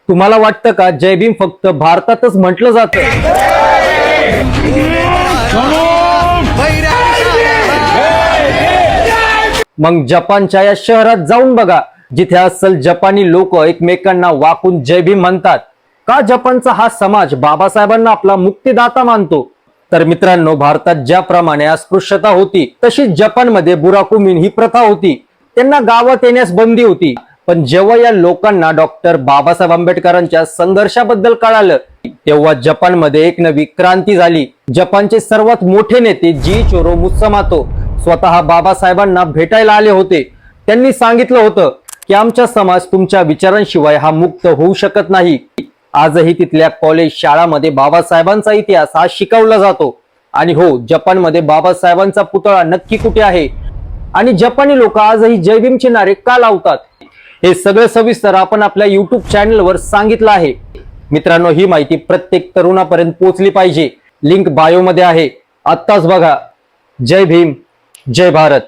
तुम्हाला वाटतं का जय भीम फक्त भारतातच म्हटलं जातं? मग जपानच्या या शहरात जाऊन बघा, जिथे अस्सल जपानी लोक एकमेकांना वाकून जय भीम म्हणतात. का जपानचा हा समाज बाबासाहेबांना आपला मुक्तिदाता मानतो? तर मित्रांनो, भारतात ज्याप्रमाणे अस्पृश्यता होती तशीच जपानमध्ये बुराकुमिन ही प्रथा होती. त्यांना गावात येण्यास बंदी होती. पण जेव्हा या लोकांना डॉक्टर बाबासाहेब आंबेडकरांच्या संघर्षाबद्दल कळालं, तेव्हा जपानमध्ये एक नवी क्रांती झाली. जपानचे सर्वात मोठे नेते जीइचिरो मुत्सुमोतो स्वतः बाबासाहेबांना भेटायला आले होते. त्यांनी सांगितलं होतं की आमचा समाज तुमच्या विचारांशिवाय हा मुक्त होऊ शकत नाही. आजही तिथल्या कॉलेज शाळांमध्ये बाबासाहेबांचा इतिहास हा शिकवला जातो. आणि हो, जपानमध्ये बाबासाहेबांचा पुतळा नक्की कुठे आहे आणि जपानी लोक आजही जय भीमचे नारे का लावतात, हे सगळं सविस्तर आपण आपल्या युट्यूब चॅनलवर सांगितलं आहे. मित्रांनो, ही माहिती प्रत्येक तरुणापर्यंत पोहोचली पाहिजे. लिंक बायो मध्ये आहे, आत्ताच बघा. जय भीम, जय भारत.